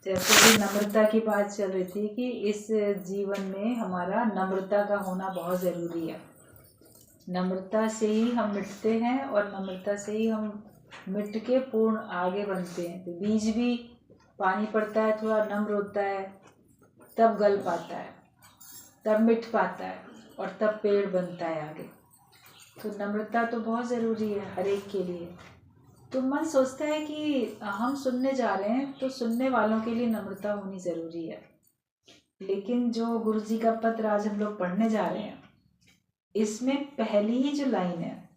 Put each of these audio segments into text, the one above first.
जैसे कि नम्रता की बात चल रही थी कि इस जीवन में हमारा नम्रता का होना बहुत ज़रूरी है। नम्रता से ही हम मिटते हैं और नम्रता से ही हम मिट के पूर्ण आगे बनते हैं। तो बीज भी पानी पड़ता है, थोड़ा नम्र होता है, तब गल पाता है, तब मिट पाता है और तब पेड़ बनता है आगे। तो नम्रता तो बहुत ज़रूरी है हर एक के लिए। तो मन सोचता है कि हम सुनने जा रहे हैं तो सुनने वालों के लिए नम्रता होनी ज़रूरी है, लेकिन जो गुरु जी का पत्र आज हम लोग पढ़ने जा रहे हैं, इसमें पहली ही जो लाइन है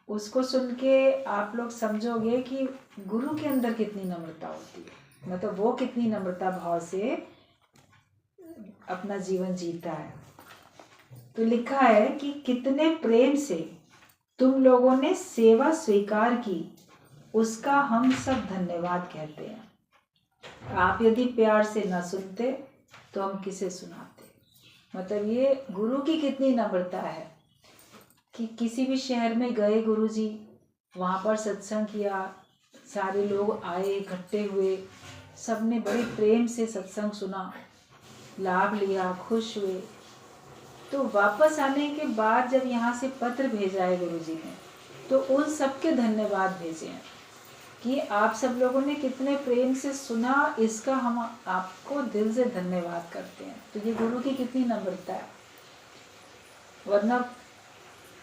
उसको सुन के आप लोग समझोगे कि गुरु के अंदर कितनी नम्रता होती है, मतलब वो कितनी नम्रता भाव से अपना जीवन जीता है। तो लिखा है कि कितने प्रेम से तुम लोगों ने सेवा स्वीकार की, उसका हम सब धन्यवाद कहते हैं। आप यदि प्यार से न सुनते तो हम किसे सुनाते। मतलब ये गुरु की कितनी नम्रता है कि किसी भी शहर में गए गुरुजी, वहाँ पर सत्संग किया, सारे लोग आए इकट्ठे हुए, सबने बड़े प्रेम से सत्संग सुना, लाभ लिया, खुश हुए। तो वापस आने के बाद जब यहाँ से पत्र भेजा है गुरुजी ने, तो उन सबके धन्यवाद भेजे हैं कि आप सब लोगों ने कितने प्रेम से सुना, इसका हम आपको दिल से धन्यवाद करते हैं। तो ये गुरु की कितनी नम्रता है। वरना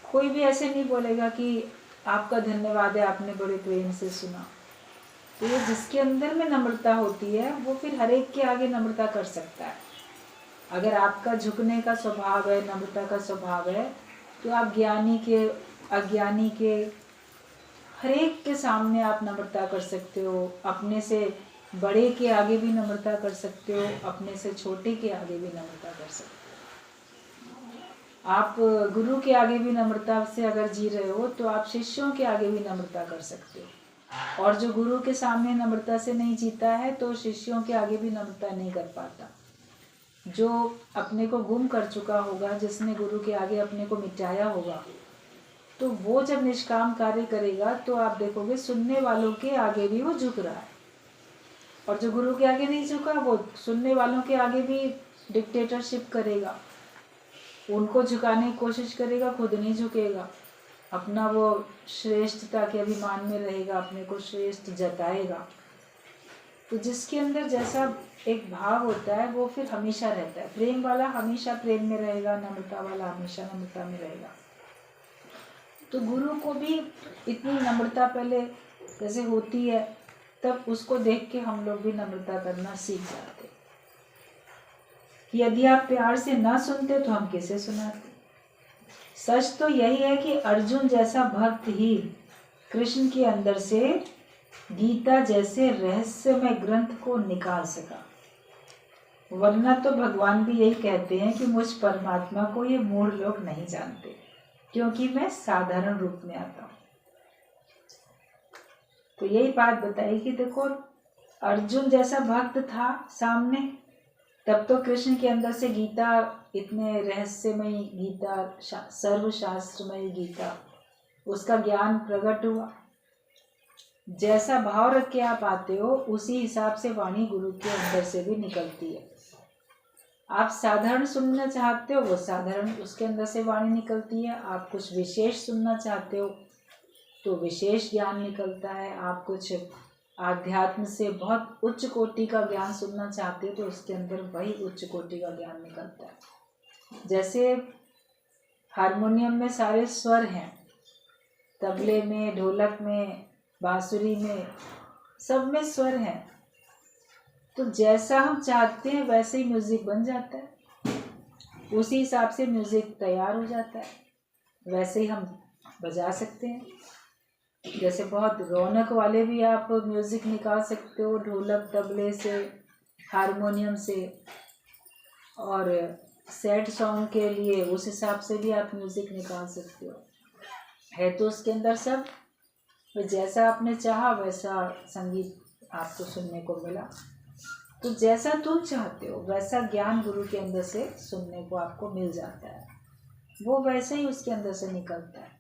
कोई भी ऐसे नहीं बोलेगा कि आपका धन्यवाद है, आपने बड़े प्रेम से सुना। तो ये जिसके अंदर में नम्रता होती है वो फिर हर एक के आगे नम्रता कर सकता है। अगर आपका झुकने का स्वभाव है, नम्रता का स्वभाव है, तो आप ज्ञानी के, अज्ञानी के, हर एक के सामने आप नम्रता कर सकते हो। अपने से बड़े के आगे भी नम्रता कर सकते हो, अपने से छोटे के आगे भी नम्रता कर सकते हो। आप गुरु के आगे भी नम्रता से अगर जी रहे हो तो आप शिष्यों के आगे भी नम्रता कर सकते हो। और जो गुरु के सामने नम्रता से नहीं जीता है तो शिष्यों के आगे भी नम्रता नहीं कर पाता। जो अपने को गुम कर चुका होगा, जिसने गुरु के आगे अपने को मिटाया होगा, तो वो जब निष्काम कार्य करेगा तो आप देखोगे सुनने वालों के आगे भी वो झुक रहा है। और जो गुरु के आगे नहीं झुका वो सुनने वालों के आगे भी डिक्टेटरशिप करेगा, उनको झुकाने की कोशिश करेगा, खुद नहीं झुकेगा। अपना वो श्रेष्ठता के अभिमान में रहेगा, अपने को श्रेष्ठ जताएगा। तो जिसके अंदर जैसा एक भाव होता है वो फिर हमेशा रहता है। प्रेम वाला हमेशा प्रेम में रहेगा, नम्रता वाला हमेशा नम्रता में रहेगा। तो गुरु को भी इतनी नम्रता पहले जैसे होती है, तब उसको देख के हम लोग भी नम्रता करना सीख जाते। यदि आप प्यार से ना सुनते तो हम किसे सुनाते। सच तो यही है कि अर्जुन जैसा भक्त ही कृष्ण के अंदर से गीता जैसे रहस्यमय ग्रंथ को निकाल सका। वरना तो भगवान भी यही कहते हैं कि मुझ परमात्मा को ये मूढ़ लोग नहीं जानते, क्योंकि मैं साधारण रूप में आता हूँ। तो यही बात बताई कि देखो अर्जुन जैसा भक्त था सामने, तब तो कृष्ण के अंदर से गीता, इतने रहस्यमयी गीता, सर्वशास्त्रमयी गीता, उसका ज्ञान प्रकट हुआ। जैसा भाव रख के आप आते हो उसी हिसाब से वाणी गुरु के अंदर से भी निकलती है। आप साधारण सुनना चाहते हो, वो साधारण उसके अंदर से वाणी निकलती है। आप कुछ विशेष सुनना चाहते हो तो विशेष ज्ञान निकलता है। आप कुछ आध्यात्म से बहुत उच्च कोटि का ज्ञान सुनना चाहते हो तो उसके अंदर वही उच्च कोटि का ज्ञान निकलता है। जैसे हारमोनियम में सारे स्वर हैं, तबले में, ढोलक में, बांसुरी में, सब में स्वर हैं। तो जैसा हम चाहते हैं वैसे ही म्यूजिक बन जाता है, उसी हिसाब से म्यूजिक तैयार हो जाता है, वैसे ही हम बजा सकते हैं। जैसे बहुत रौनक वाले भी आप म्यूजिक निकाल सकते हो, ढोलक, तबले से, हारमोनियम से। और सैड सॉन्ग के लिए उस हिसाब से भी आप म्यूजिक निकाल सकते हो। है तो उसके अंदर सब, तो जैसा आपने चाहा वैसा संगीत आपको सुनने को मिला। तो जैसा तुम चाहते हो वैसा ज्ञान गुरु के अंदर से सुनने को आपको मिल जाता है, वो वैसे ही उसके अंदर से निकलता है।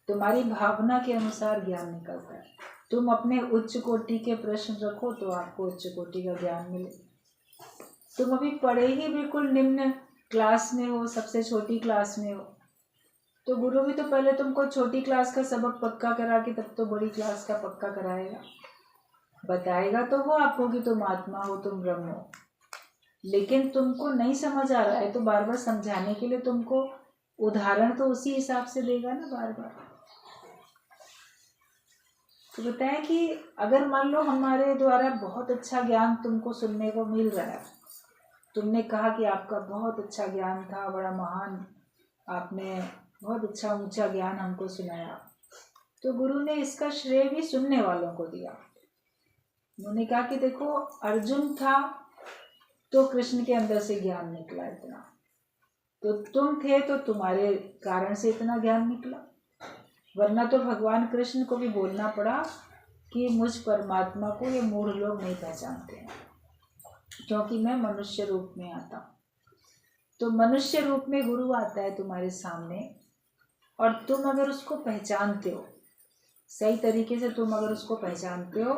तुम्हारी भावना के अनुसार ज्ञान निकलता है। तुम अपने उच्च कोटि के प्रश्न रखो तो आपको उच्च कोटि का ज्ञान मिले। तुम अभी पढ़े ही बिल्कुल निम्न क्लास में हो, सबसे छोटी क्लास में हो, तो गुरु भी तो पहले तुमको छोटी क्लास का सबक पक्का करा के तब तो बड़ी क्लास का पक्का कराएगा। बताएगा तो वो आपको कि तुम आत्मा हो, तुम ब्रह्म हो, लेकिन तुमको नहीं समझ आ रहा है तो बार बार समझाने के लिए तुमको उदाहरण तो उसी हिसाब से देगा ना बार बार। तो बताया कि अगर मान लो हमारे द्वारा बहुत अच्छा ज्ञान तुमको सुनने को मिल रहा है, तुमने कहा कि आपका बहुत अच्छा ज्ञान था, बड़ा महान, आपने बहुत अच्छा ऊंचा ज्ञान हमको सुनाया, तो गुरु ने इसका श्रेय भी सुनने वालों को दिया। उन्होंने कहा कि देखो अर्जुन था तो कृष्ण के अंदर से ज्ञान निकला इतना, तो तुम थे तो तुम्हारे कारण से इतना ज्ञान निकला, वरना तो भगवान कृष्ण को भी बोलना पड़ा कि मुझ परमात्मा को ये मूढ़ लोग नहीं पहचानते हैं, क्योंकि मैं मनुष्य रूप में आता हूँ। तो मनुष्य रूप में गुरु आता है तुम्हारे सामने, और तुम अगर उसको पहचानते हो सही तरीके से, तुम अगर उसको पहचानते हो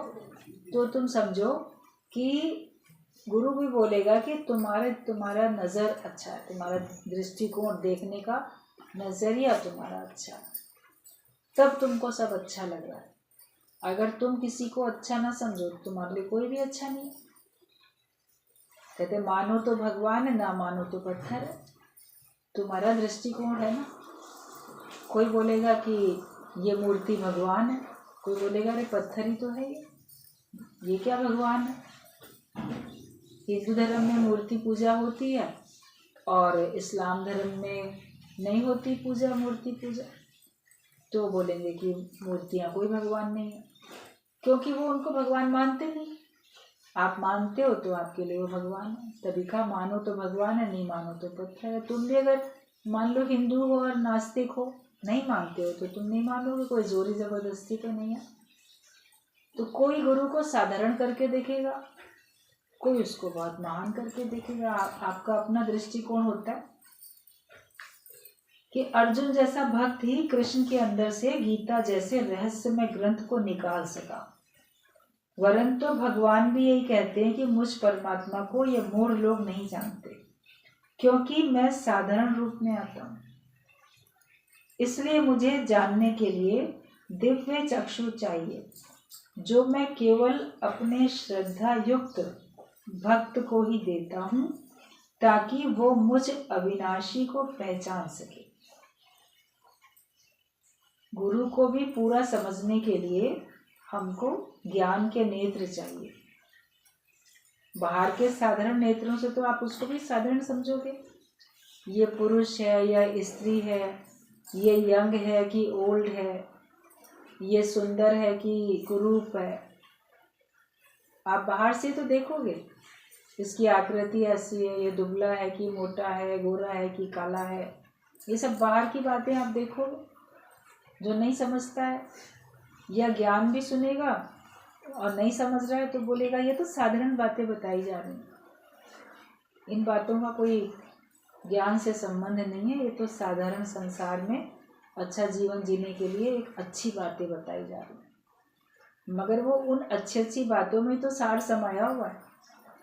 तो तुम समझो कि गुरु भी बोलेगा कि तुम्हारा नज़र अच्छा है, तुम्हारा दृष्टिकोण देखने का नज़रिया तुम्हारा अच्छा है, तब तुमको सब अच्छा लग रहा है। अगर तुम किसी को अच्छा ना समझो तो तुम्हारे लिए कोई भी अच्छा नहीं। कहते मानो तो भगवान है, ना मानो तो पत्थर है, तुम्हारा दृष्टिकोण है ना। कोई बोलेगा कि ये मूर्ति भगवान है, कोई बोलेगा अरे पत्थर ही तो है, ये क्या भगवान है। हिंदू धर्म में मूर्ति पूजा होती है और इस्लाम धर्म में नहीं होती पूजा, मूर्ति पूजा, तो बोलेंगे कि मूर्तियाँ कोई भगवान नहीं है, क्योंकि वो उनको भगवान मानते नहीं। आप मानते हो तो आपके लिए वो भगवान है, तभी कहा मानो तो भगवान है, नहीं मानो तो पत्थर है। तुम भी अगर मान लो हिंदू हो और नास्तिक हो, नहीं मानते हो तो तुम नहीं मानोगे, कोई जोरी जबरदस्ती तो नहीं है। तो कोई गुरु को साधारण करके देखेगा, कोई उसको बहुत महान करके देखेगा। आपका अपना दृष्टिकोण होता है कि अर्जुन जैसा भक्त ही कृष्ण के अंदर से गीता जैसे रहस्यमय ग्रंथ को निकाल सका, वरन तो भगवान भी यही कहते हैं कि मुझ परमात्मा को ये मूढ़ लोग नहीं जानते, क्योंकि मैं साधारण रूप में आता हूँ। इसलिए मुझे जानने के लिए दिव्य चक्षु चाहिए, जो मैं केवल अपने श्रद्धा युक्त भक्त को ही देता हूँ, ताकि वो मुझ अविनाशी को पहचान सके। गुरु को भी पूरा समझने के लिए हमको ज्ञान के नेत्र चाहिए। बाहर के साधारण नेत्रों से तो आप उसको भी साधारण समझोगे, ये पुरुष है या स्त्री है, ये यंग है कि ओल्ड है, ये सुंदर है कि कुरूप है। आप बाहर से तो देखोगे इसकी आकृति ऐसी है, ये दुबला है कि मोटा है, गोरा है कि काला है, ये सब बाहर की बातें आप देखोगे। जो नहीं समझता है या ज्ञान भी सुनेगा और नहीं समझ रहा है तो बोलेगा ये तो साधारण बातें बताई जा रही हैं, इन बातों का कोई ज्ञान से संबंध नहीं है, ये तो साधारण संसार में अच्छा जीवन जीने के लिए एक अच्छी बातें बताई जा रही हैं। मगर वो उन अच्छी अच्छी बातों में तो सार समाया हुआ है,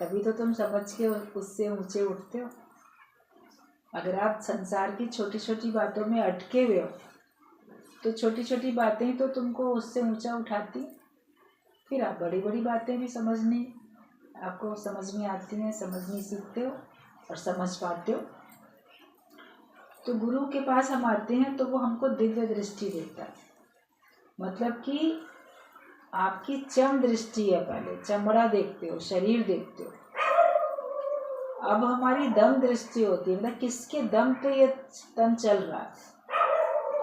तभी तो तुम समझ के उससे ऊंचे उठते हो। अगर आप संसार की छोटी छोटी बातों में अटके हुए हो तो छोटी छोटी बातें तो तुमको उससे ऊंचा उठाती, फिर आप बड़ी बड़ी बातें भी समझनी आपको समझ में आती हैं, समझनी सीखते हो और समझ पाते हो। तो गुरु के पास हम आते हैं तो वो हमको दिव्य दृष्टि देता है, मतलब कि आपकी चम दृष्टि है, पहले चमड़ा देखते हो, शरीर देखते हो। अब हमारी दम दृष्टि होती है, मतलब किसके दम पे ये तन चल रहा है,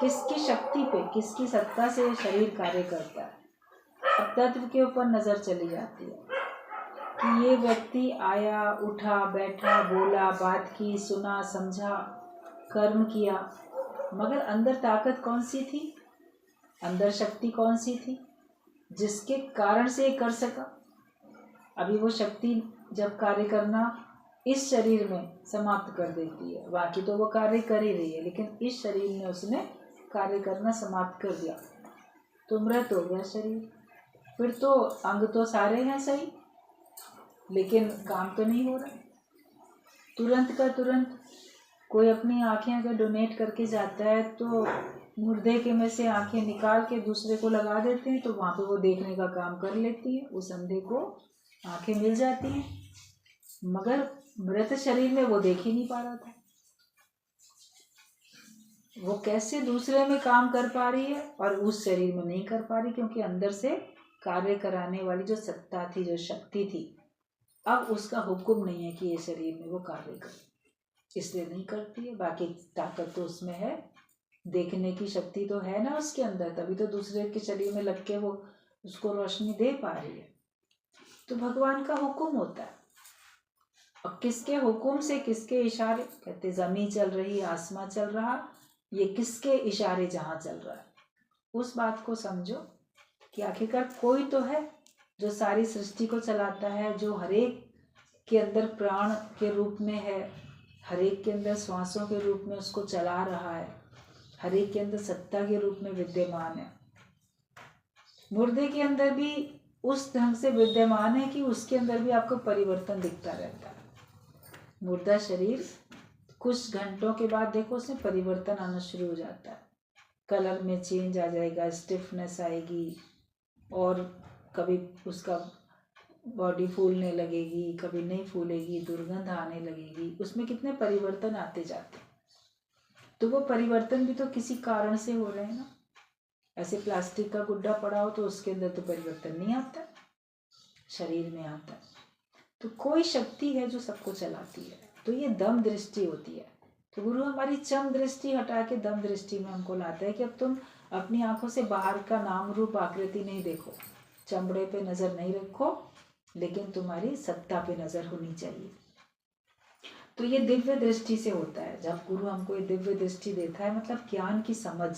किसकी शक्ति पे, किसकी सत्ता से ये शरीर कार्य करता है। अब तत्व के ऊपर नजर चली जाती है कि ये व्यक्ति आया, उठा, बैठा, बोला, बात की, सुना, समझा, कर्म किया, मगर अंदर ताकत कौन सी थी, अंदर शक्ति कौन सी थी जिसके कारण से ये कर सका। अभी वो शक्ति जब कार्य करना इस शरीर में समाप्त कर देती है, बाकी तो वो कार्य कर ही रही है, लेकिन इस शरीर में उसने कार्य करना समाप्त कर दिया तो मृत हो गया शरीर। फिर तो अंग तो सारे हैं सही, लेकिन काम तो नहीं हो रहा। तुरंत का तुरंत कोई अपनी आंखें अगर डोनेट करके जाता है तो मुर्दे के में से आंखें निकाल के दूसरे को लगा देते हैं, तो वहाँ पे वो देखने का काम कर लेती है, उस अंधे को आंखें मिल जाती हैं। मगर मृत शरीर में वो देख ही नहीं पा रहा था। वो कैसे दूसरे में काम कर पा रही है और उस शरीर में नहीं कर पा रही, क्योंकि अंदर से कार्य कराने वाली जो सत्ता थी, जो शक्ति थी, अब उसका हुक्म नहीं है कि ये शरीर में वो कार्य करे, इसलिए नहीं करती है। बाकी ताकत तो उसमें है, देखने की शक्ति तो है ना उसके अंदर, तभी तो दूसरे के शरीर में लग के वो उसको रोशनी दे पा रही है। तो भगवान का हुक्म होता है, और किसके हुक्म से, किसके इशारे, कहते जमीन चल रही, आसमां चल रहा, ये किसके इशारे जहाँ चल रहा है, उस बात को समझो कि आखिरकार कोई तो है जो सारी सृष्टि को चलाता है, जो हरेक के अंदर प्राण के रूप में है, हरेक के अंदर श्वासों के रूप में उसको चला रहा है, हरेक के अंदर सत्ता के रूप में विद्यमान है। मुर्दे के अंदर भी उस ढंग से विद्यमान है कि उसके अंदर भी आपको परिवर्तन दिखता रहता है। मुर्दा शरीर कुछ घंटों के बाद देखो उसमें परिवर्तन आना शुरू हो जाता है, कलर में चेंज आ जाएगा, स्टिफनेस आएगी, और कभी उसका बॉडी फूलने लगेगी, कभी नहीं फूलेगी, दुर्गंध आने लगेगी, उसमें कितने परिवर्तन आते जाते हैं। तो वो परिवर्तन भी तो किसी कारण से हो रहे हैं ना। ऐसे प्लास्टिक का गुड्डा पड़ा हो तो उसके अंदर तो परिवर्तन नहीं आता, शरीर में आता है। तो कोई शक्ति है जो सबको चलाती है, तो ये दम दृष्टि होती है। तो गुरु हमारी चम दृष्टि हटा के दम दृष्टि में हमको लाता है कि अब तुम अपनी आंखों से बाहर का नाम रूप आकृति नहीं देखो, चमड़े पे नजर नहीं रखो, लेकिन तुम्हारी सत्ता पे नजर होनी चाहिए। तो ये दिव्य दृष्टि से होता है। जब गुरु हमको ये दिव्य दृष्टि देता है, मतलब ज्ञान की समझ,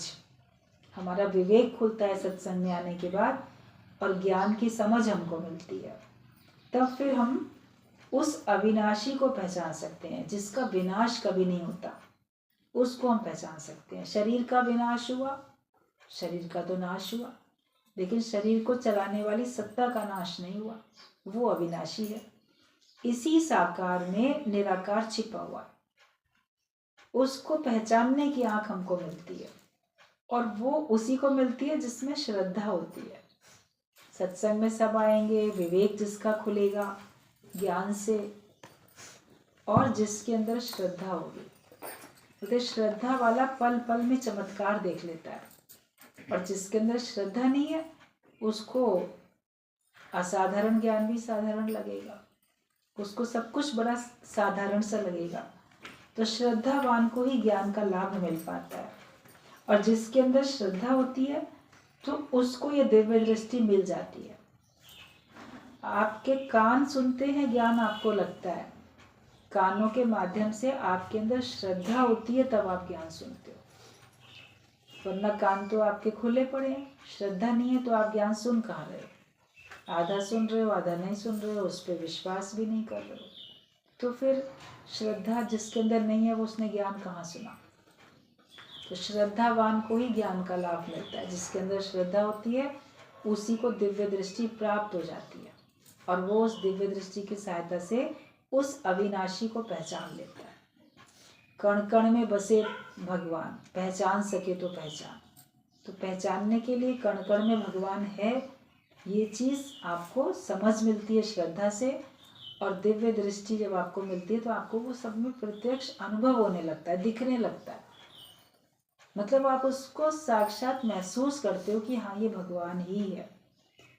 हमारा विवेक खुलता है सत्संग में आने के बाद, और ज्ञान की समझ हमको मिलती है, तब फिर हम उस अविनाशी को पहचान सकते हैं, जिसका विनाश कभी नहीं होता, उसको हम पहचान सकते हैं। शरीर का विनाश हुआ, शरीर का तो नाश हुआ, लेकिन शरीर को चलाने वाली सत्ता का नाश नहीं हुआ, वो अविनाशी है। इसी साकार में निराकार छिपा हुआ है, उसको पहचानने की आंख हमको मिलती है, और वो उसी को मिलती है जिसमें श्रद्धा होती है। सत्संग में सब आएंगे, विवेक जिसका खुलेगा ज्ञान से, और जिसके अंदर श्रद्धा होगी, तो श्रद्धा वाला पल पल में चमत्कार देख लेता है, और जिसके अंदर श्रद्धा नहीं है उसको असाधारण ज्ञान भी साधारण लगेगा, उसको सब कुछ बड़ा साधारण सा लगेगा। तो श्रद्धावान को ही ज्ञान का लाभ मिल पाता है, और जिसके अंदर श्रद्धा होती है तो उसको ये दिव्य दृष्टि मिल जाती है। आपके कान सुनते हैं, ज्ञान आपको लगता है, कानों के माध्यम से आपके अंदर श्रद्धा होती है, तब आप ज्ञान सुनते हो, वरना कान तो आपके खुले पड़े हैं, श्रद्धा नहीं है तो आप ज्ञान सुन कहाँ रहे हो, आधा सुन रहे हो, आधा नहीं सुन रहे हो, उस पर विश्वास भी नहीं कर रहे हो। तो फिर श्रद्धा जिसके अंदर नहीं है वो उसने ज्ञान कहाँ सुना। तो श्रद्धावान को ही ज्ञान का लाभ मिलता है, जिसके अंदर श्रद्धा होती है उसी को दिव्य दृष्टि प्राप्त हो जाती है, और वो उस दिव्य दृष्टि की सहायता से उस अविनाशी को पहचान लेता है। कण कण में बसे भगवान, पहचान सके तो पहचान। तो पहचानने के लिए कण कण में भगवान है, ये चीज़ आपको समझ मिलती है श्रद्धा से, और दिव्य दृष्टि जब आपको मिलती है तो आपको वो सब में प्रत्यक्ष अनुभव होने लगता है, दिखने लगता है। मतलब आप उसको साक्षात महसूस करते हो कि हाँ ये भगवान ही है,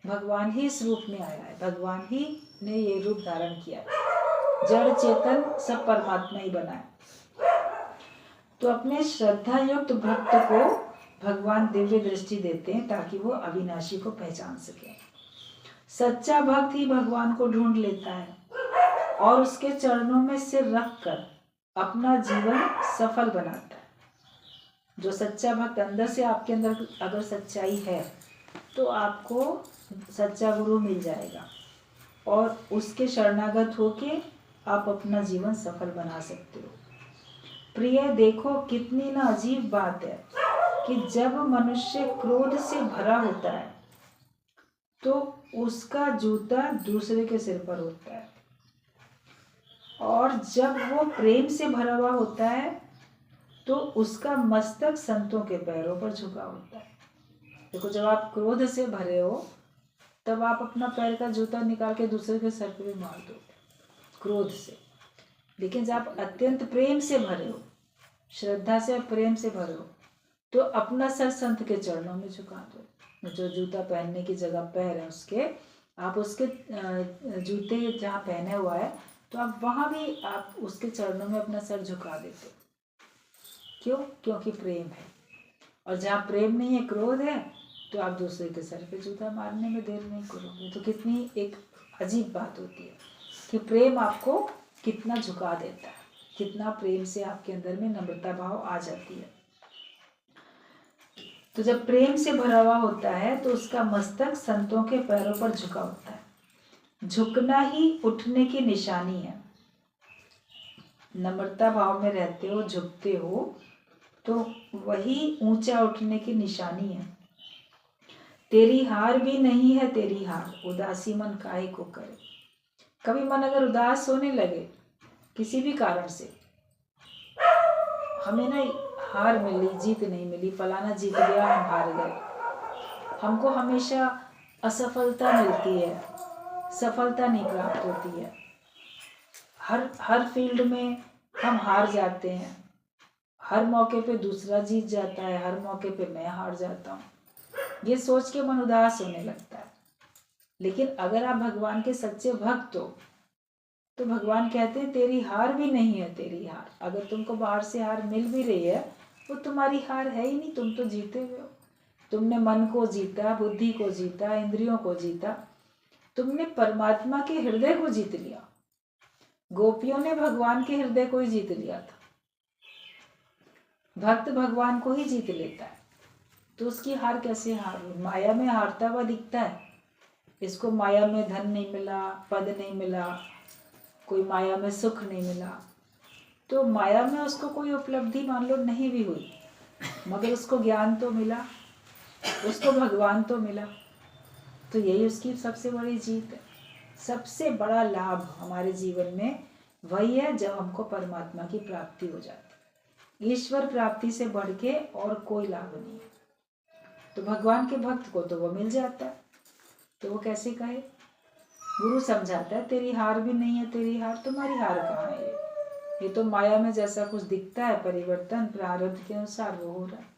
भगवान ही इस रूप में आया है, भगवान ही ने ये रूप धारण किया है, जड़ चेतन सब परमात्मा ही बना है। तो अपने श्रद्धा युक्त भक्त को भगवान दिव्य दृष्टि देते हैं ताकि वो अविनाशी को पहचान सके। सच्चा भक्त ही भगवान को ढूंढ लेता है और उसके चरणों में सिर रखकर अपना जीवन सफल बनाता है। जो सच्चा भक्त अंदर से आपके अंदर अगर सच्चाई है तो आपको सच्चा गुरु मिल जाएगा, और उसके शरणागत होके आप अपना जीवन सफल बना सकते हो। प्रिय, देखो कितनी ना अजीब बात है कि जब मनुष्य क्रोध से भरा होता है तो उसका जूता दूसरे के सिर पर होता है, और जब वो प्रेम से भरा हुआ होता है तो उसका मस्तक संतों के पैरों पर झुका होता है। देखो, जब आप क्रोध से भरे हो तब आप अपना पैर का जूता निकाल के दूसरे के सर पे भी मार दो, क्रोध से। लेकिन जब आप अत्यंत प्रेम से भरे हो, श्रद्धा से और प्रेम से भरे हो, तो अपना सर संत के चरणों में झुका दो। जो जूता पहनने की जगह पैर है उसके, आप उसके जूते जहाँ पहने हुआ है तो आप वहाँ भी आप उसके चरणों में अपना सर झुका देते। क्यों? क्योंकि प्रेम है। और जहाँ प्रेम नहीं है, क्रोध है, तो आप दूसरे के सर पे जूता मारने में देर नहीं करोगे। तो कितनी एक अजीब बात होती है कि प्रेम आपको कितना झुका देता है, कितना प्रेम से आपके अंदर में नम्रता भाव आ जाती है। तो जब प्रेम से भरा हुआ होता है तो उसका मस्तक संतों के पैरों पर झुका होता है। झुकना ही उठने की निशानी है। नम्रता भाव में रहते हो, झुकते हो, तो वही ऊंचा उठने की निशानी है। तेरी हार भी नहीं है तेरी हार, उदासी मन काहे को करे। कभी मन अगर उदास होने लगे किसी भी कारण से, हमें ना हार मिली, जीत नहीं मिली, फलाना जीत गया, हम हार गए, हमको हमेशा असफलता मिलती है, सफलता नहीं प्राप्त होती है, हर फील्ड में हम हार जाते हैं, हर मौके पे दूसरा जीत जाता है, हर मौके पे मैं हार जाता हूँ, ये सोच के मन उदास होने लगता है। लेकिन अगर आप भगवान के सच्चे भक्त हो तो भगवान कहते हैं तेरी हार भी नहीं है तेरी हार। अगर तुमको बाहर से हार मिल भी रही है वो तुम्हारी हार है ही नहीं, तुम तो जीते हुए हो। तुमने मन को जीता, बुद्धि को जीता, इंद्रियों को जीता, तुमने परमात्मा के हृदय को जीत लिया। गोपियों ने भगवान के हृदय को ही जीत लिया था। भक्त भगवान को ही जीत लेता है तो उसकी हार कैसे हार? माया में हारता हुआ दिखता है, इसको माया में धन नहीं मिला, पद नहीं मिला, कोई माया में सुख नहीं मिला, तो माया में उसको कोई उपलब्धि मान लो नहीं भी हुई, मगर उसको ज्ञान तो मिला, उसको भगवान तो मिला, तो यही उसकी सबसे बड़ी जीत है। सबसे बड़ा लाभ हमारे जीवन में वही है जब हमको परमात्मा की प्राप्ति हो जाती है। ईश्वर प्राप्ति से बढ़ के और कोई लाभ नहीं है। तो भगवान के भक्त को तो वो मिल जाता है, तो वो कैसे कहे? गुरु समझाता है तेरी हार भी नहीं है तेरी हार। तुम्हारी हार कहाँ है? ये तो माया में जैसा कुछ दिखता है, परिवर्तन प्रारब्ध के अनुसार वो हो रहा है।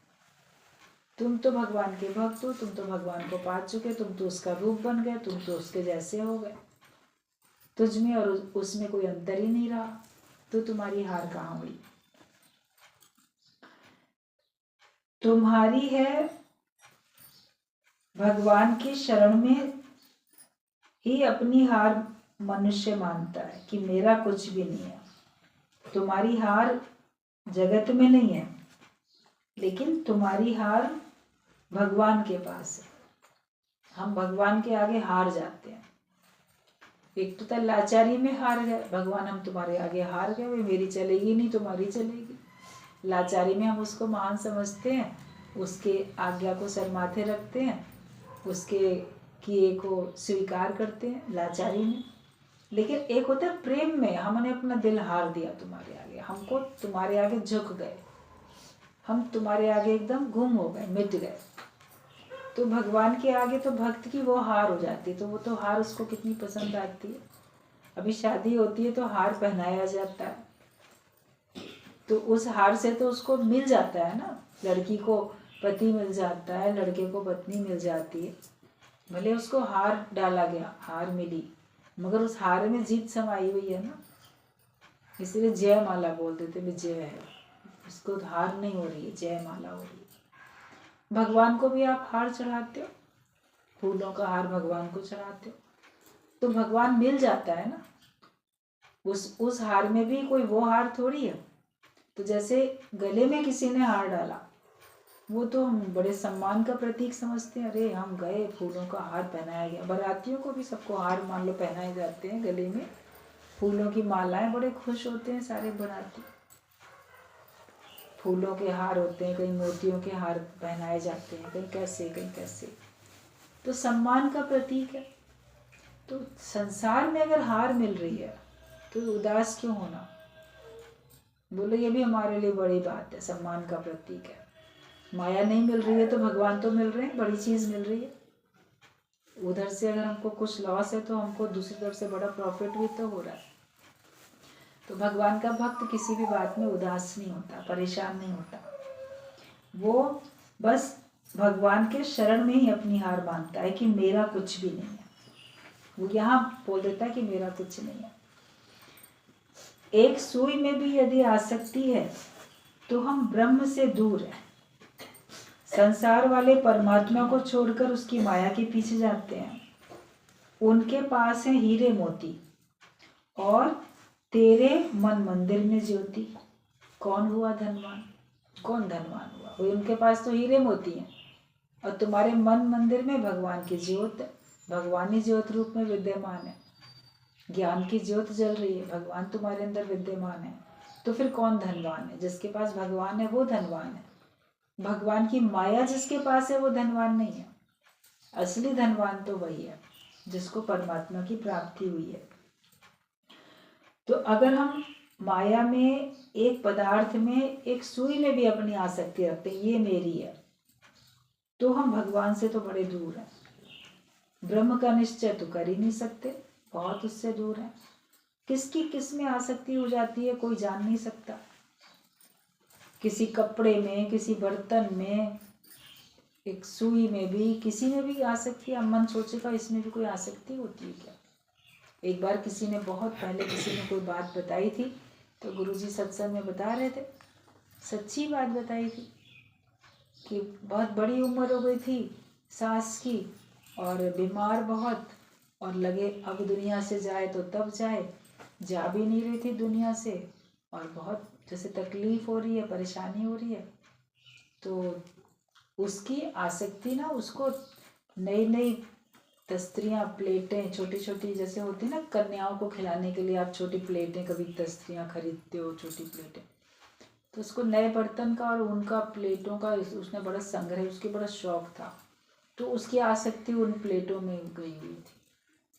तुम तो भगवान के भक्त हो, तुम तो भगवान को पा चुके, तुम तो उसका रूप बन गए, तुम तो उसके जैसे हो गए, तुझ में और उसमें कोई अंतर ही नहीं रहा, तो तुम्हारी हार कहाँ हुई? तुम्हारी है भगवान की शरण में ही अपनी हार मनुष्य मानता है कि मेरा कुछ भी नहीं है। तुम्हारी हार जगत में नहीं है, लेकिन तुम्हारी हार भगवान के पास है। हम भगवान के आगे हार जाते हैं। एक तो लाचारी में हार गए, भगवान हम तुम्हारे आगे हार गए, वे मेरी चलेगी नहीं तुम्हारी चलेगी। लाचारी में हम उसको महान समझते हैं, उसके आज्ञा को सर माथे रखते हैं, उसके किए को स्वीकार करते हैं लाचारी में। लेकिन एक होता है प्रेम में, हमने अपना दिल हार दिया तुम्हारे आगे, हमको तुम्हारे आगे झुक गए, हम तुम्हारे आगे एकदम गुम हो गए, मिट गए। तो भगवान के आगे तो भक्त की वो हार हो जाती है, तो वो तो हार उसको कितनी पसंद आती है। अभी शादी होती है तो हार पहनाया जाता है, तो उस हार से तो उसको मिल जाता है ना, लड़की को पति मिल जाता है, लड़के को पत्नी मिल जाती है। भले उसको हार डाला गया, हार मिली, मगर उस हार में जीत समाई हुई है ना, इसलिए जय माला बोल देते, विजय है, उसको हार नहीं हो रही है, जय माला हो रही है। भगवान को भी आप हार चढ़ाते हो, फूलों का हार भगवान को चढ़ाते हो, तो भगवान मिल जाता है ना। उस हार में भी कोई वो हार थोड़ी है। तो जैसे गले में किसी ने हार डाला, वो तो हम बड़े सम्मान का प्रतीक समझते हैं, अरे हम गए, फूलों का हार पहनाया गया। बारातियों को भी सबको हार मान लो पहनाए जाते हैं, गले में फूलों की मालाएं, बड़े खुश होते हैं सारे बाराती। फूलों के हार होते हैं, कहीं मोतियों के हार पहनाए जाते हैं, कहीं कैसे कहीं कैसे। तो सम्मान का प्रतीक है। तो संसार में अगर हार मिल रही है तो उदास क्यों होना? बोले ये भी हमारे लिए बड़ी बात है, सम्मान का प्रतीक है। माया नहीं मिल रही है तो भगवान तो मिल रहे हैं, बड़ी चीज मिल रही है। उधर से अगर हमको कुछ लॉस है तो हमको दूसरी तरफ से बड़ा प्रॉफिट भी तो हो रहा है। तो भगवान का भक्त किसी भी बात में उदास नहीं होता, परेशान नहीं होता। वो बस भगवान के शरण में ही अपनी हार मानता है कि मेरा कुछ भी नहीं है। वो यहाँ बोल देता है कि मेरा कुछ नहीं है। एक सुई में भी यदि आसक्ति है तो हम ब्रह्म से दूर हैं। संसार वाले परमात्मा को छोड़कर उसकी माया के पीछे जाते हैं। उनके पास है हीरे मोती और तेरे मन मंदिर में ज्योति। कौन हुआ धनवान? कौन धनवान हुआ? वो उनके पास तो हीरे मोती हैं और तुम्हारे मन मंदिर में भगवान की ज्योत है। भगवानी ज्योत रूप में विद्यमान है, ज्ञान की ज्योत जल रही है, भगवान तुम्हारे अंदर विद्यमान है। तो फिर कौन धनवान है? जिसके पास भगवान है वो धनवान है। भगवान की माया जिसके पास है वो धनवान नहीं है। असली धनवान तो वही है जिसको परमात्मा की प्राप्ति हुई है। तो अगर हम माया में, एक पदार्थ में, एक सुई में भी अपनी आसक्ति रखते हैं, ये मेरी है, तो हम भगवान से तो बड़े दूर हैं। ब्रह्म का निश्चय तो कर ही नहीं सकते, बहुत उससे दूर है। किसकी किस में आसक्ति हो जाती है कोई जान नहीं सकता। किसी कपड़े में, किसी बर्तन में, एक सुई में भी, किसी में भी आसक्ति। अब मन सोचेगा इसमें भी कोई आसक्ति होती है क्या? एक बार किसी ने, बहुत पहले किसी ने कोई बात बताई थी, तो गुरुजी सत्संग में बता रहे थे, सच्ची बात बताई थी कि बहुत बड़ी उम्र हो गई थी सास की और बीमार बहुत, और लगे अब दुनिया से जाए तो तब जाए, जा भी नहीं रही थी दुनिया से, और बहुत जैसे तकलीफ हो रही है, परेशानी हो रही है। तो उसकी आसक्ति ना, उसको नई नई तस्त्रियाँ, प्लेटें, छोटी छोटी जैसे होती ना कन्याओं को खिलाने के लिए आप छोटी प्लेटें, कभी तस्त्रियाँ खरीदते हो, छोटी प्लेटें, तो उसको नए बर्तन का और उनका प्लेटों का उसने बड़ा संग्रह, उसके बड़ा शौक था। तो उसकी आसक्ति उन प्लेटों में गई हुई थी,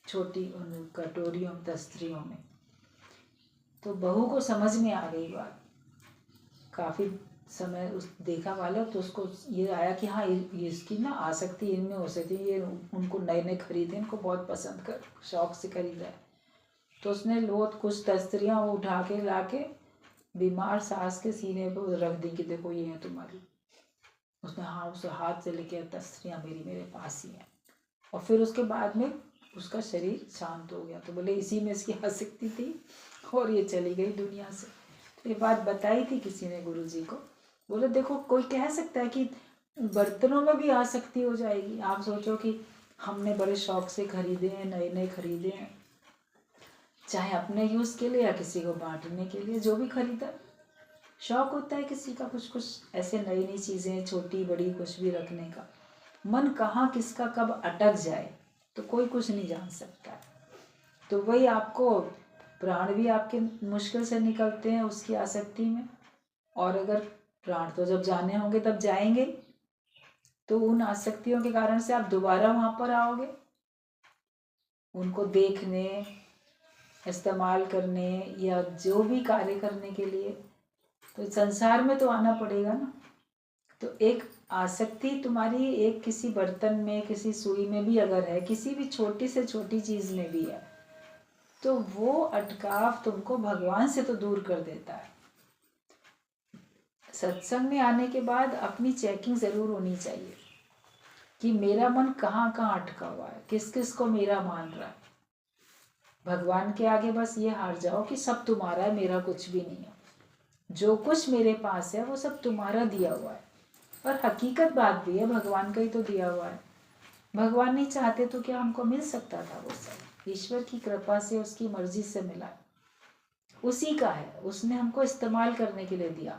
छोटी उन कटोरियों, तस्त्रियों में। तो बहू को समझ में आ गई बात, काफ़ी समय उस देखा वाला, तो उसको ये आया कि हाँ ये इसकी ना आसक्ति इनमें हो सकती है, ये उनको नए नए खरीदे, इनको बहुत पसंद कर शौक से खरीदा है। तो उसने बहुत कुछ तस्त्रियाँ वो उठा के ला के बीमार सास के सीने पर रख दी कि देखो ये है तुम्हारी। उसने हाँ उस हाथ से लेके तस्त्रियाँ मेरे पास ही हैं। और फिर उसके बाद में उसका शरीर शांत हो गया। तो बोले इसी में इसकी आसक्ति थी और ये चली गई दुनिया से। तो ये बात बताई थी किसी ने गुरुजी को। बोले देखो कोई कह सकता है कि बर्तनों में भी आसक्ति हो जाएगी। आप सोचो कि हमने बड़े शौक से खरीदे हैं, नए नए खरीदे हैं, चाहे अपने यूज़ के लिए या किसी को बांटने के लिए, जो भी खरीदा, शौक होता है किसी का कुछ कुछ ऐसे नई नई चीज़ें, छोटी बड़ी कुछ भी रखने का। मन कहाँ किसका कब अटक जाए तो कोई कुछ नहीं जान सकता। तो वही आपको प्राण भी आपके मुश्किल से निकलते हैं उसकी आसक्ति में, और अगर प्राण तो जब जाने होंगे तब जाएंगे, तो उन आसक्तियों के कारण से आप दोबारा वहाँ पर आओगे उनको देखने, इस्तेमाल करने या जो भी कार्य करने के लिए। तो संसार में तो आना पड़ेगा ना। तो एक आसक्ति तुम्हारी एक किसी बर्तन में, किसी सुई में भी अगर है, किसी भी छोटी से छोटी चीज़ में भी है, तो वो अटकाव तुमको भगवान से तो दूर कर देता है। सत्संग में आने के बाद अपनी चेकिंग ज़रूर होनी चाहिए कि मेरा मन कहाँ कहाँ अटका हुआ है, किस किस को मेरा मान रहा है। भगवान के आगे बस ये हार जाओ कि सब तुम्हारा है, मेरा कुछ भी नहीं है। जो कुछ मेरे पास है वो सब तुम्हारा दिया हुआ है। और हकीकत बात भी है, भगवान का ही तो दिया हुआ है। भगवान नहीं चाहते तो क्या हमको मिल सकता था वो सब? ईश्वर की कृपा से, उसकी मर्जी से मिला, उसी का है, उसने हमको इस्तेमाल करने के लिए दिया।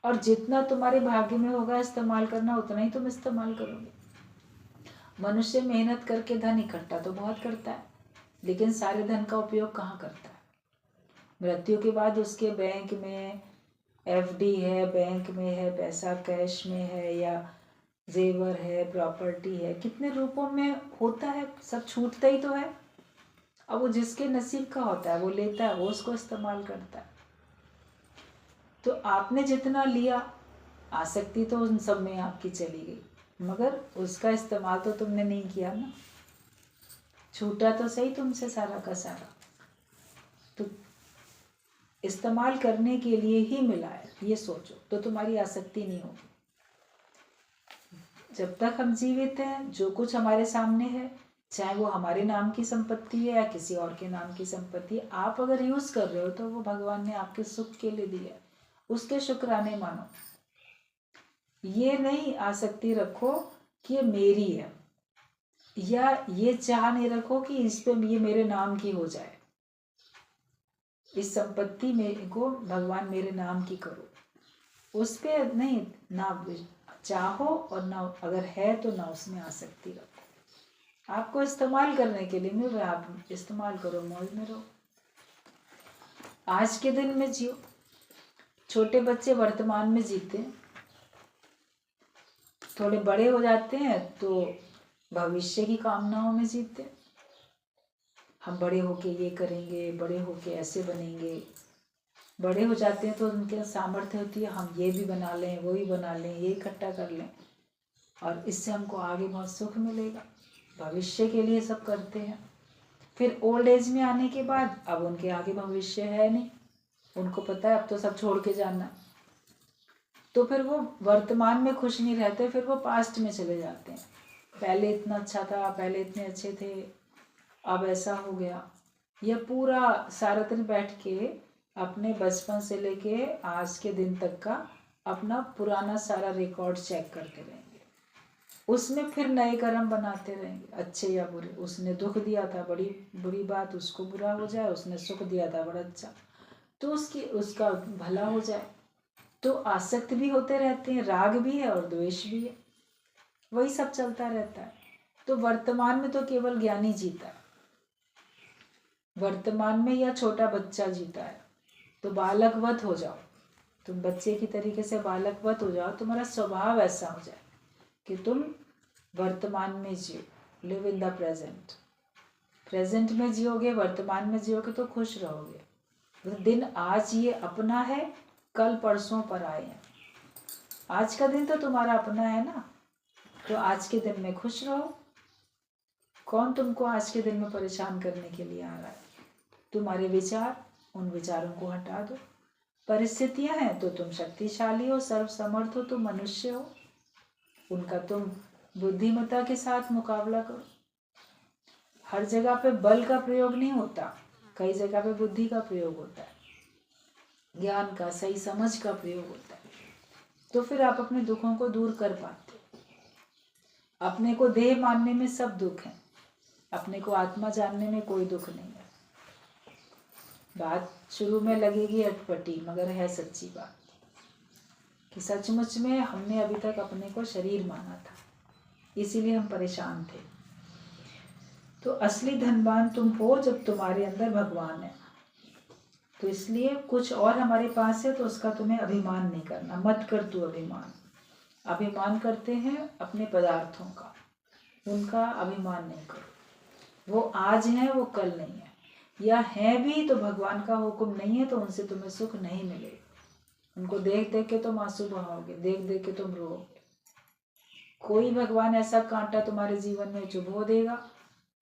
और जितना तुम्हारे भाग्य में होगा इस्तेमाल करना, उतना ही तुम इस्तेमाल करोगे। मनुष्य मेहनत करके धन इकट्ठा तो बहुत करता है, लेकिन सारे धन का उपयोग कहाँ करता है? मृत्यु के बाद उसके बैंक में एफडी है, बैंक में है पैसा, कैश में है, या जेवर है, प्रॉपर्टी है, कितने रूपों में होता है, सब छूटता ही तो है। अब वो जिसके नसीब का होता है वो लेता है, वो उसको इस्तेमाल करता है। तो आपने जितना लिया, आसक्ति तो उन सब में आपकी चली गई, मगर उसका इस्तेमाल तो तुमने नहीं किया ना, छूटा तो सही तुमसे सारा का सारा। तो इस्तेमाल करने के लिए ही मिला है, ये सोचो, तो तुम्हारी आसक्ति नहीं होगी। जब तक हम जीवित हैं, जो कुछ हमारे सामने है, चाहे वो हमारे नाम की संपत्ति है या किसी और के नाम की संपत्ति है, आप अगर यूज कर रहे हो तो वो भगवान ने आपके सुख के लिए दिया है, उसके शुक्राने मानो। ये नहीं आसक्ति रखो कि ये मेरी है, या ये चाह नहीं रखो कि इस पे ये मेरे नाम की हो जाए, इस संपत्ति में को भगवान मेरे नाम की करो, उस पे नहीं ना चाहो, और ना अगर है तो ना उसमें आसक्ति रखो। आपको इस्तेमाल करने के लिए मिल रहा है, आप इस्तेमाल करो, मौज में रहो, आज के दिन में जियो। छोटे बच्चे वर्तमान में जीते हैं, थोड़े बड़े हो जाते हैं तो भविष्य की कामनाओं में जीते हैं। हम बड़े होके ये करेंगे, बड़े होके ऐसे बनेंगे, बड़े हो जाते हैं तो उनके सामर्थ्य होती है हम ये भी बना लें, वो भी बना लें, ये इकट्ठा कर लें, और इससे हमको आगे बहुत सुख मिलेगा, भविष्य के लिए सब करते हैं। फिर ओल्ड एज में आने के बाद अब उनके आगे भविष्य है नहीं, उनको पता है अब तो सब छोड़ के जाना, तो फिर वो वर्तमान में खुश नहीं रहते, फिर वो पास्ट में चले जाते हैं। पहले इतना अच्छा था, पहले इतने अच्छे थे, अब ऐसा हो गया। यह पूरा सारा दिन बैठ के अपने बचपन से लेके आज के दिन तक का अपना पुराना सारा रिकॉर्ड चेक करते रहेंगे, उसमें फिर नए कर्म बनाते रहेंगे, अच्छे या बुरे। उसने दुख दिया था, बड़ी बुरी बात, उसको बुरा हो जाए, उसने सुख दिया था, बड़ा अच्छा, तो उसका भला हो जाए। तो आसक्त भी होते रहते हैं, राग भी है और द्वेष भी है, वही सब चलता रहता है। तो वर्तमान में तो केवल ज्ञानी जीता है, वर्तमान में या छोटा बच्चा जीता है। तो बालकवत हो जाओ, तुम बच्चे की तरीके से बालकवत हो जाओ, तुम्हारा स्वभाव ऐसा हो जाए कि तुम वर्तमान में जियो, live in the present. Present में जियोगे, वर्तमान में जियोगे तो खुश रहोगे। तो दिन आज ये अपना है, कल परसों पर आए हैं, आज का दिन तो तुम्हारा अपना है ना, तो आज के दिन में खुश रहो। कौन तुमको आज के दिन में परेशान करने के लिए आ रहा है? तुम्हारे विचार, उन विचारों को हटा दो। परिस्थितियां हैं तो तुम शक्तिशाली हो, सर्वसमर्थ हो, तुम मनुष्य हो, उनका तुम बुद्धिमत्ता के साथ मुकाबला करो। हर जगह पे बल का प्रयोग नहीं होता, कई जगह पे बुद्धि का प्रयोग होता है, ज्ञान का, सही समझ का प्रयोग होता है। तो फिर आप अपने दुखों को दूर कर पाते हो। अपने को देह मानने में सब दुख है, अपने को आत्मा जानने में कोई दुख नहीं है। बात शुरू में लगेगी अटपटी, मगर है सच्ची बात कि सचमुच में हमने अभी तक अपने को शरीर माना था, इसीलिए हम परेशान थे। तो असली धनवान तुम हो जब तुम्हारे अंदर भगवान है। तो इसलिए कुछ और हमारे पास है तो उसका तुम्हें अभिमान नहीं करना, मत कर तू अभिमान। अभिमान करते हैं अपने पदार्थों का, उनका अभिमान नहीं करो। वो आज है, वो कल नहीं है, या है भी तो भगवान का हुक्म नहीं है, तो उनसे तुम्हें सुख नहीं मिलेगा। उनको देख देख के तुम आंसू बहाओगे, देख देख के तुम रोओगे। कोई भगवान ऐसा कांटा तुम्हारे जीवन में चुभो देगा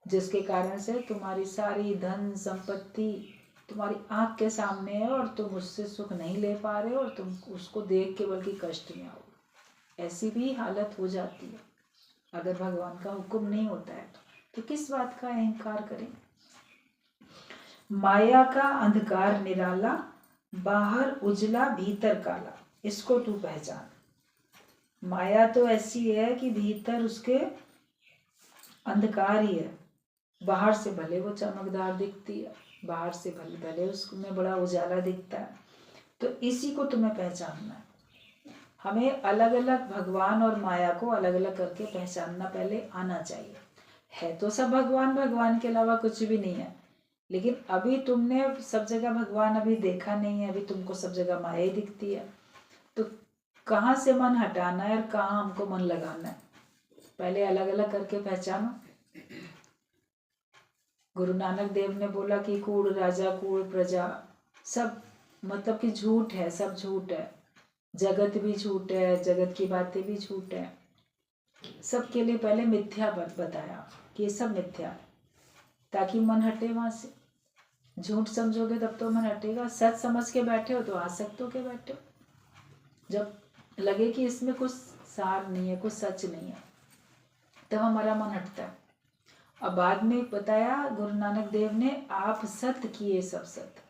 जिसके कारण से तुम्हारी सारी धन संपत्ति तुम्हारी आंख के सामने है और तुम उससे सुख नहीं ले पा रहे हो, और तुम उसको देख के बल्कि कष्ट में आओगे। ऐसी भी हालत हो जाती है अगर भगवान का हुक्म नहीं होता है तो किस बात का अहंकार करें। माया का अंधकार निराला, बाहर उजला भीतर काला, इसको तू पहचान। माया तो ऐसी है कि भीतर उसके अंधकार ही है, बाहर से भले वो चमकदार दिखती है, बाहर से भले भले उसमें बड़ा उजाला दिखता है। तो इसी को तुम्हें पहचानना है। हमें अलग अलग भगवान और माया को अलग अलग करके पहचानना पहले आना चाहिए। है तो सब भगवान, भगवान के अलावा कुछ भी नहीं है, लेकिन अभी तुमने सब जगह भगवान अभी देखा नहीं है, अभी तुमको सब जगह माया ही दिखती है। तो कहाँ से मन हटाना है और कहाँ हमको मन लगाना है, पहले अलग अलग करके पहचानो। गुरु नानक देव ने बोला कि कूड़ राजा कूड़ प्रजा सब मतलब कि झूठ है, सब झूठ है, जगत भी झूठ है, जगत की बातें भी झूठ है। सबके लिए पहले मिथ्या बताया कि ये सब मिथ्या है, ताकि मन हटे वहां से। झूठ समझोगे तब तो मन हटेगा। सच समझ के बैठे हो तो आसक्त होके बैठे हो। जब लगे कि इसमें कुछ सार नहीं है, कुछ सच नहीं है, तब हमारा मन हटता है। अब बाद में बताया गुरु नानक देव ने, आप सत्य किए सब सत्य।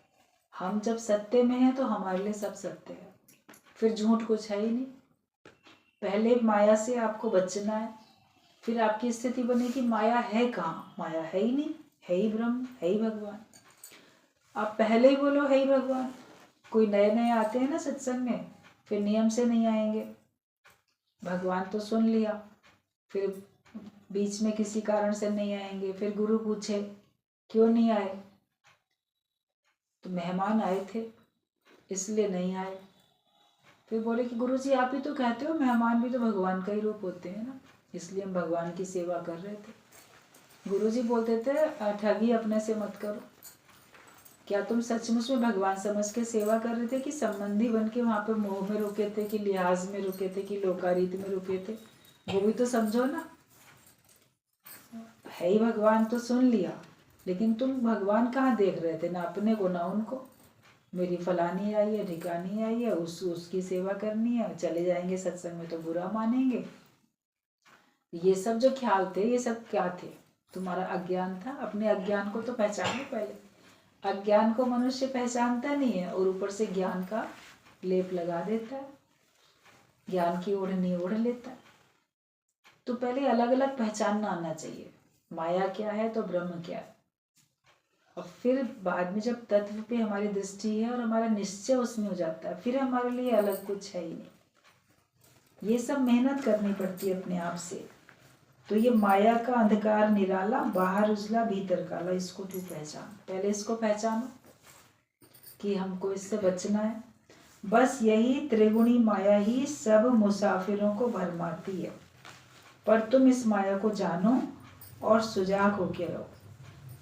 हम जब सत्य में हैं तो हमारे लिए सब सत्य है, फिर झूठ कुछ है ही नहीं। पहले माया से आपको बचना है, फिर आपकी स्थिति बनेगी माया है कहाँ, माया है ही नहीं, है ही ब्रह्म, है ही भगवान। आप पहले ही बोलो है ही भगवान। कोई नए नए आते हैं ना सत्संग में, फिर नियम से नहीं आएंगे। भगवान तो सुन लिया, फिर बीच में किसी कारण से नहीं आएंगे, फिर गुरु पूछे क्यों नहीं आए, तो मेहमान आए थे इसलिए नहीं आए। फिर बोले कि गुरु जी आप ही तो कहते हो मेहमान भी तो भगवान का ही रूप होते हैं ना, इसलिए हम भगवान की सेवा कर रहे थे। गुरु जी बोलते थे ठगी अपने से मत करो। क्या तुम सचमुच में भगवान समझ के सेवा कर रहे थे कि संबंधी बन के वहां पे मोह में रुके थे, कि लिहाज में रुके थे, कि लोकारीत में रुके थे? वो भी तो समझो ना। है ही भगवान तो सुन लिया, लेकिन तुम भगवान कहाँ देख रहे थे? ना अपने को ना उनको। मेरी फलानी आई है, ढिकानी आई है, उसकी सेवा करनी है, चले जाएंगे सत्संग में तो बुरा मानेंगे। ये सब जो ख्याल थे, ये सब क्या थे? तुम्हारा अज्ञान था। अपने अज्ञान को तो पहचानो पहले। अज्ञान को मनुष्य पहचानता नहीं है और ऊपर से ज्ञान का लेप लगा देता है, ज्ञान की ओढ़नी ओढ़ लेता है। तो पहले अलग अलग पहचानना आना चाहिए, माया क्या है तो ब्रह्म क्या है। और फिर बाद में जब तत्व पे हमारी दृष्टि है और हमारा निश्चय उसमें हो जाता है, फिर हमारे लिए अलग कुछ है ही नहीं। ये सब मेहनत करनी पड़ती है अपने आप से। तो ये माया का अंधकार निराला, बाहर उजला भीतर काला, इसको तू पहचान। पहले इसको पहचानो कि हमको इससे बचना है। बस यही त्रिगुणी माया ही सब मुसाफिरों को भरमाती है, पर तुम इस माया को जानो और सुजाग होके रहो।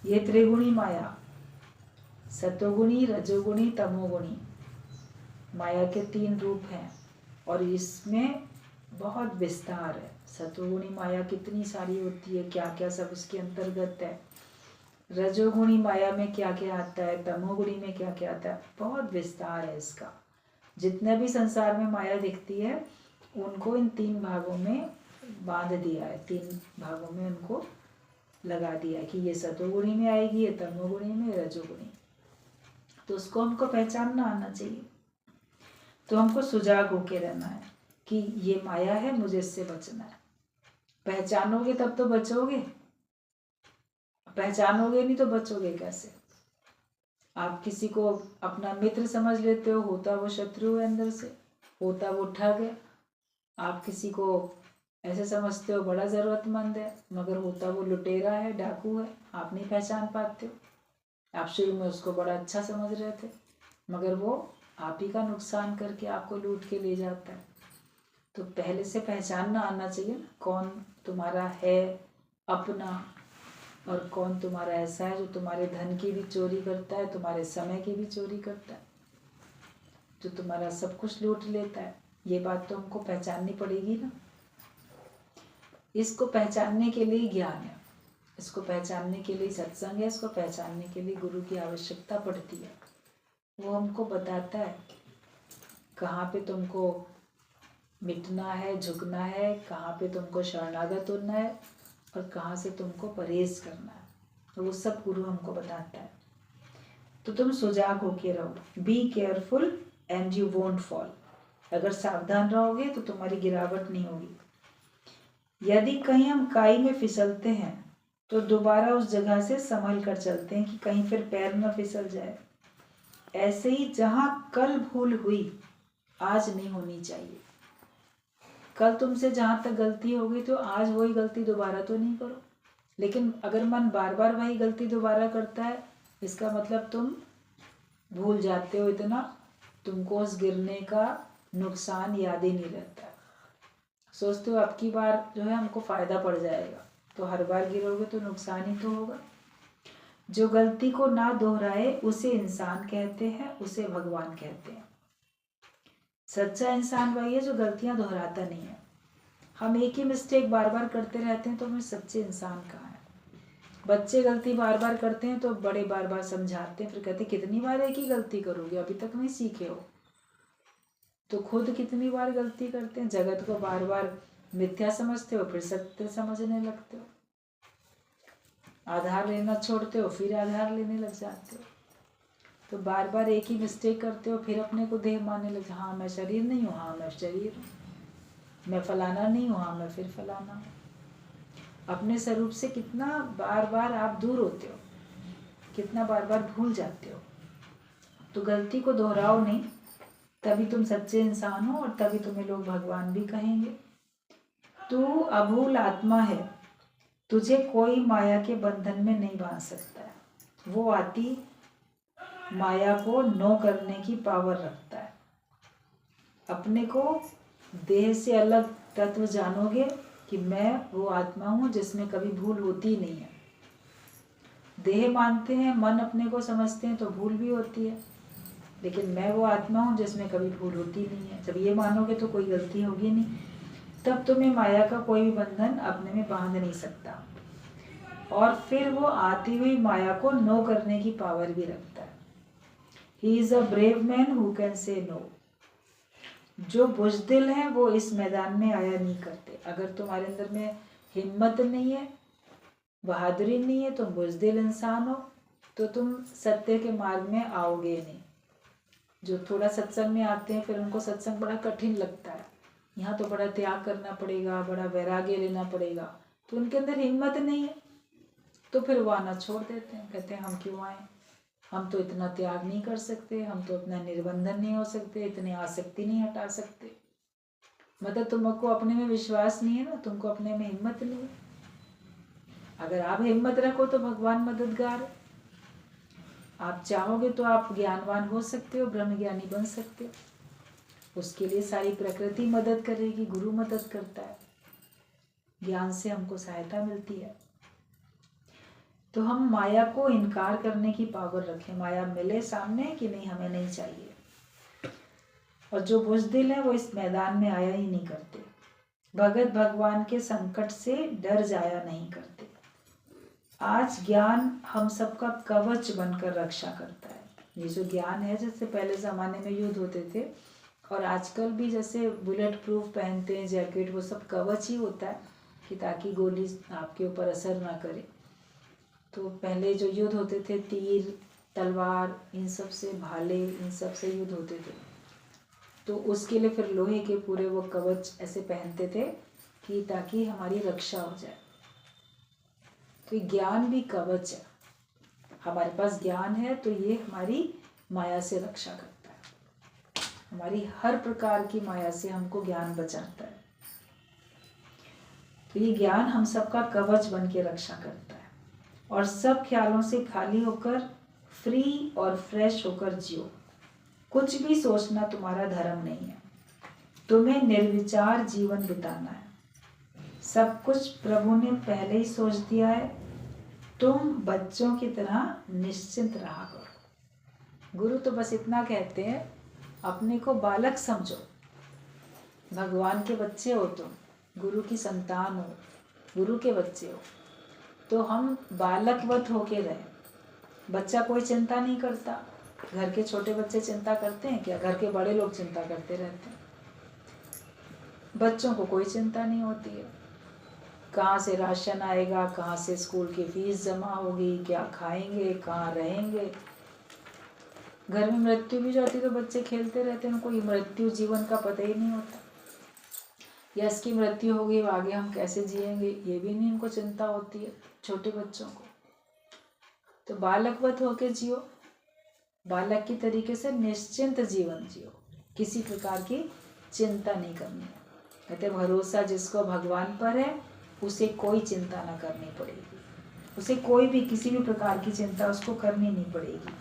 ये त्रिगुणी माया, सतोगुणी, रजोगुणी, तमोगुणी माया के 3 रूप हैं और इसमें बहुत विस्तार है। सतोगुणी माया कितनी सारी होती है, क्या क्या सब उसके अंतर्गत है। रजोगुणी माया में क्या क्या आता है, तमोगुणी में क्या क्या आता है, बहुत विस्तार है इसका। जितने भी संसार में माया दिखती है उनको इन 3 भागों में बांध दिया है, 3 भागों में उनको लगा दिया है कि ये सतोगुणी में आएगी, ये तमोगुणी में, रजोगुणी। तो उसको हमको पहचानना आना चाहिए। तो हमको सुजाग होके रहना है कि ये माया है, मुझे इससे बचना है। पहचानोगे तब तो बचोगे, पहचानोगे नहीं तो बचोगे कैसे? आप किसी को अपना मित्र समझ लेते हो, होता वो शत्रु है अंदर से, होता वो ठग है। आप किसी को ऐसे समझते हो बड़ा ज़रूरतमंद है, मगर होता वो लुटेरा है, डाकू है। आप नहीं पहचान पाते हो। आप शुरू में उसको बड़ा अच्छा समझ रहे थे, मगर वो आप ही का नुकसान करके आपको लूट के ले जाता है। तो पहले से पहचानना आना चाहिए ना, कौन तुम्हारा है अपना और कौन तुम्हारा ऐसा है जो तुम्हारे धन की भी चोरी करता है, तुम्हारे समय की भी चोरी करता है, जो तुम्हारा सब कुछ लूट लेता है। ये बात तो हमको पहचाननी पड़ेगी ना। इसको पहचानने के लिए ज्ञान है, इसको पहचानने के लिए सत्संग है, इसको पहचानने के लिए गुरु की आवश्यकता पड़ती है। वो हमको बताता है कहाँ पे तुमको मिटना है, झुकना है, कहाँ पे तुमको शरणागत होना है और कहाँ से तुमको परहेज करना है। तो वो सब गुरु हमको बताता है। तो तुम सुजाग होके रहो, be careful and you won't fall. अगर सावधान रहोगे तो तुम्हारी गिरावट नहीं होगी। यदि कहीं हम काई में फिसलते हैं तो दोबारा उस जगह से संभल कर चलते हैं कि कहीं फिर पैर न फिसल जाए। ऐसे ही जहाँ कल भूल हुई आज नहीं होनी चाहिए। कल तुमसे जहाँ तक गलती हो गई तो आज वही गलती दोबारा तो नहीं करो। लेकिन अगर मन बार बार वही गलती दोबारा करता है, इसका मतलब तुम भूल जाते हो इतना, तुमको उस गिरने का नुकसान याद ही नहीं रहता। सोचते हो अब की बार जो है हमको फ़ायदा पड़ जाएगा, तो हर बार गिरोगे तो नुकसान ही तो होगा। जो गलती को ना दोहराए उसे इंसान कहते हैं, उसे भगवान कहते हैं। सच्चा इंसान वही है जो गलतियां दोहराता नहीं है। हम एक ही मिस्टेक बार बार करते रहते हैं तो हमें सच्चे इंसान कहाँ है। बच्चे गलती बार बार करते हैं तो बड़े बार बार समझाते हैं, फिर कहते हैं कितनी बार एक ही गलती करोगे, अभी तक नहीं सीखे हो। तो खुद कितनी बार गलती करते हैं, जगत को बार बार मिथ्या समझते हो, फिर सत्य समझने लगते हो। आधार लेना छोड़ते हो, फिर आधार लेने लग जाते हो। तो बार बार एक ही मिस्टेक करते हो, फिर अपने को देह मानने लग, हाँ मैं शरीर नहीं हूँ, हाँ मैं शरीर हूँ, मैं फलाना नहीं हूँ, हाँ मैं फिर फलाना हूँ। अपने स्वरूप से कितना बार बार आप दूर होते हो, कितना बार बार भूल जाते हो। तो गलती को दोहराओ नहीं, तभी तुम सच्चे इंसान हो और तभी तुम्हें लोग भगवान भी कहेंगे। तू अभूल आत्मा है, तुझे कोई माया के बंधन में नहीं बांध सकता है। वो आती माया को नो करने की पावर रखता है। अपने को देह से अलग तत्व जानोगे कि मैं वो आत्मा हूँ जिसमें कभी भूल होती ही नहीं है। देह मानते हैं, मन अपने को समझते हैं तो भूल भी होती है, लेकिन मैं वो आत्मा हूँ जिसमें कभी भूल होती नहीं है। जब ये मानोगे तो कोई गलती होगी नहीं, तब तुम्हें माया का कोई भी बंधन अपने में बांध नहीं सकता। और फिर वो आती हुई माया को नो करने की पावर भी रखता है। He is a brave man who can say no. जो बुजदिल है वो इस मैदान में आया नहीं करते। अगर तुम्हारे अंदर में हिम्मत नहीं है, बहादुरी नहीं है, तुम बुजदिल इंसान हो, तो तुम सत्य के मार्ग में आओगे नहीं। जो थोड़ा सत्संग में आते हैं फिर उनको सत्संग बड़ा कठिन लगता है, यहाँ तो बड़ा त्याग करना पड़ेगा, बड़ा वैराग्य लेना पड़ेगा, तो उनके अंदर हिम्मत नहीं है, तो फिर वो आना छोड़ देते हैं। कहते हैं हम क्यों आए, हम तो इतना त्याग नहीं कर सकते, हम तो इतना निर्बंधन नहीं हो सकते, इतनी आसक्ति नहीं हटा सकते। मतलब तुमको अपने में विश्वास नहीं है ना, तुमको अपने में हिम्मत नहीं है। अगर आप हिम्मत रखो तो भगवान मददगार है। आप चाहोगे तो आप ज्ञानवान हो सकते हो, ब्रह्म ज्ञानी बन सकते हो। उसके लिए सारी प्रकृति मदद करेगी, गुरु मदद करता है, ज्ञान से हमको सहायता मिलती है। तो हम माया को इनकार करने की पावर रखें। माया मिले सामने कि नहीं, हमें नहीं चाहिए। और जो बुजदिल है वो इस मैदान में आया ही नहीं करते। भगत भगवान के संकट से डर जाया नहीं करते। आज ज्ञान हम सबका कवच बनकर रक्षा करता है। ये जो ज्ञान है, जैसे पहले ज़माने में युद्ध होते थे और आजकल भी जैसे बुलेट प्रूफ पहनते हैं जैकेट, वो सब कवच ही होता है कि ताकि गोली आपके ऊपर असर ना करे। तो पहले जो युद्ध होते थे, तीर तलवार इन सब से, भाले इन सब से युद्ध होते थे, तो उसके लिए फिर लोहे के पूरे वो कवच ऐसे पहनते थे कि ताकि हमारी रक्षा हो जाए। तो ज्ञान भी कवच है। हमारे पास ज्ञान है तो ये हमारी माया से रक्षा करता है। हमारी हर प्रकार की माया से हमको ज्ञान बचाता है। तो ये ज्ञान हम सबका कवच बन के रक्षा करता है। और सब ख्यालों से खाली होकर फ्री और फ्रेश होकर जियो। कुछ भी सोचना तुम्हारा धर्म नहीं है। तुम्हें निर्विचार जीवन बिताना है। सब कुछ प्रभु ने पहले ही सोच दिया है। तुम बच्चों की तरह निश्चिंत रहा करो। गुरु तो बस इतना कहते हैं, अपने को बालक समझो। भगवान के बच्चे हो तुम, गुरु की संतान हो, गुरु के बच्चे हो, तो हम बालकवत होके रहे। बच्चा कोई चिंता नहीं करता। घर के छोटे बच्चे चिंता करते हैं क्या? घर के बड़े लोग चिंता करते रहते हैं। बच्चों को कोई चिंता नहीं होती है। कहाँ से राशन आएगा, कहाँ से स्कूल की फीस जमा होगी, क्या खाएंगे, कहाँ रहेंगे। घर में मृत्यु भी जाती तो बच्चे खेलते रहते हैं, उनको ये मृत्यु जीवन का पता ही नहीं होता। या इसकी मृत्यु होगी आगे हम कैसे जिएंगे, ये भी नहीं इनको चिंता होती है छोटे बच्चों को। तो बालकवत होके जियो, बालक की तरीके से निश्चिंत जीवन जियो। किसी प्रकार की चिंता नहीं करनी है। कहते भरोसा जिसको भगवान पर है उसे कोई चिंता ना करनी पड़ेगी। उसे कोई भी किसी भी प्रकार की चिंता उसको करनी नहीं पड़ेगी।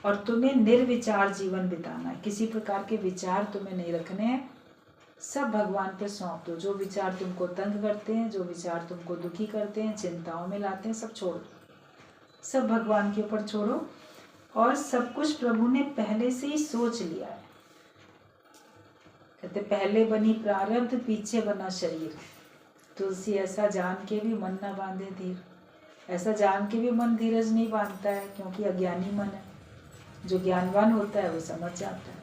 और तुम्हें निर्विचार जीवन बिताना है। किसी प्रकार के विचार तुम्हें नहीं रखने हैं। सब भगवान पे सौंप दो। जो विचार तुमको तंग करते हैं, जो विचार तुमको दुखी करते हैं, चिंताओं में लाते हैं, सब छोड़ दो। सब भगवान के ऊपर छोड़ो और सब कुछ प्रभु ने पहले से ही सोच लिया है। कहते पहले बनी प्रारब्ध पीछे बना शरीर, तुलसी ऐसा जान के भी मन न बांधे धीर। ऐसा जान के भी मन धीरज नहीं बांधता है, क्योंकि अज्ञानी मन है। जो ज्ञानवान होता है वो समझ जाता है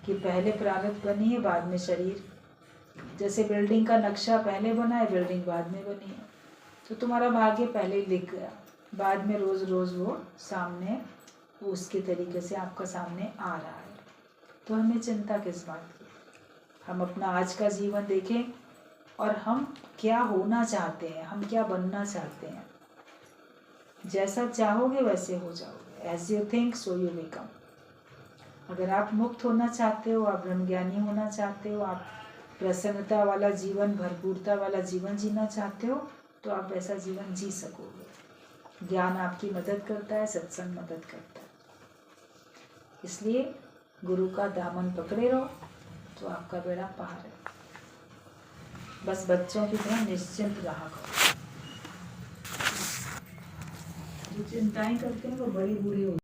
कि पहले प्रारब्ध बनी है, बाद में शरीर। जैसे बिल्डिंग का नक्शा पहले बना है, बिल्डिंग बाद में बनी है। तो तुम्हारा भाग्य पहले ही लिख गया, बाद में रोज रोज वो सामने उसके तरीके से आपका सामने आ रहा है। तो हमें चिंता किस बात की? हम अपना आज का जीवन देखें और हम क्या होना चाहते हैं, हम क्या बनना चाहते हैं। जैसा चाहोगे वैसे हो जाओगे। As you think so you become. अगर आप मुक्त होना चाहते हो, आप ब्रह्मज्ञानी होना चाहते हो, आप प्रसन्नता वाला जीवन, भरपूरता वाला जीवन जीना चाहते हो, तो आप ऐसा जीवन जी सकोगे। ज्ञान आपकी मदद करता है, सत्संग मदद करता है। इसलिए गुरु का दामन पकड़े रहो तो आपका बेड़ा पार है। बस बच्चों की तरह निश्चिंत रहा करो। जो चिंताएं करते हैं वो बड़ी बुरी होती है।